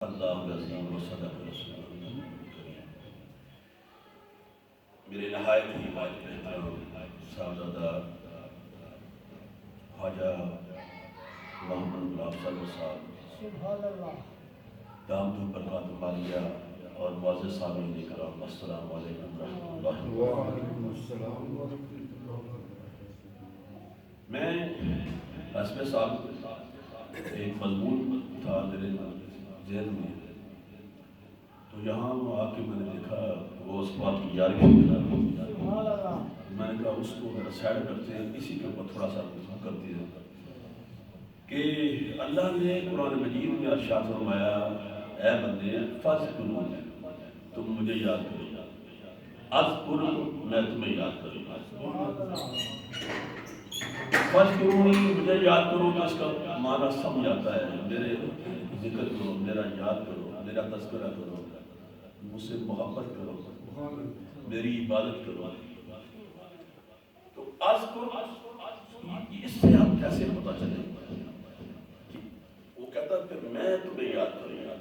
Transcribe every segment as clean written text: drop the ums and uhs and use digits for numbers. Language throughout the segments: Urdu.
اللہ عظیم و صدق رسول اللہ کریم۔ میرے نہایت ہی واجب احترام صاحبزادہ خواجہ محمد غلام صدر صاحب سبحان اللہ دامت برکات عالیہ اور معزز سامعین کرام، السلام علیکم ورحمۃ اللہ وعلیکم السلام ورحمۃ اللہ وبرکاتہ۔ میں حسب سال ایک مضمون تھا میرے ذہن میں، تو یہاں آ کے میں نے دیکھا وہ اس بات کی یاری سبحان اللہ میں نے کہا اس کو ذرا سائڈ کرتے ہیں، اسی کے اوپر تھوڑا سا گفتگو کرتے ہیں کہ اللہ نے قرآن مجید میں ارشاد فرمایا، اے بندے فاذکرونی، تم مجھے یاد کرو، اذکرکم، میں تمہیں یاد کروں گا۔ فاذکرونی، مجھے یاد کرو، تو اس کا معنی سمجھ آتا ہے، میرے ذکر کرو، میرا یاد کرو، میرا تذکرہ کرو، مجھ سے محبت کرو، میری عبادت کرو۔ تو اس سے آپ کیسے پتا چلے کہ وہ کہتا ہے پھر میں تمہیں یاد کروں گا۔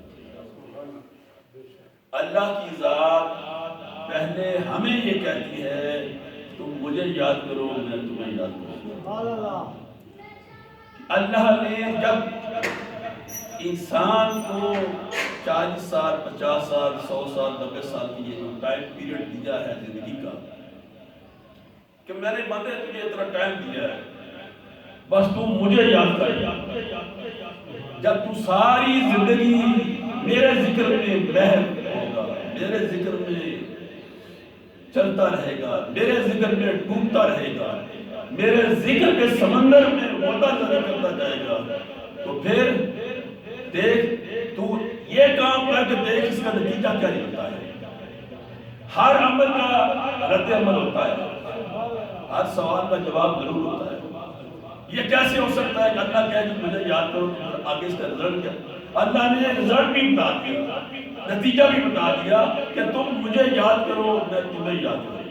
اللہ کی ذات پہلے ہمیں یہ کہتی ہے تم مجھے یاد کرو، میں تمہیں یاد کروں۔ سبحان اللہ اللہ نے جب انسان کو 40 سال 50 سال 100 سال 90 سال کی یہ جو ٹائم پیریڈ دیا ہے زندگی کا، کہ میں نے بندے تجھے اتنا ٹائم دیا ہے، بس تم مجھے یاد کر۔ جب تو ساری زندگی میرے ذکر میں محو ہوگا، میرے ذکر میں چلتا رہے گا، میرے ذکر میں ڈوبتا رہے گا، میرے ذکر کے سمندر میں ہوتا کرتا جائے گا، تو پھر دیکھ تو یہ کام کر کے دیکھ اس کا نتیجہ کیا نکلتا ہے۔ ہر عمل کا رد عمل ہوتا ہے، ہر سوال کا جواب ضرور ہوتا ہے۔ یہ کیسے ہو سکتا ہے کہ اللہ کہے کہ مجھے یاد کرو، تو آگے اس کا رزلٹ کیا؟ اللہ نے رزلٹ بھی بتا دیا، نتیجہ بھی بتا دیا کہ تم مجھے یاد کرو، میں تمہیں یاد کروں۔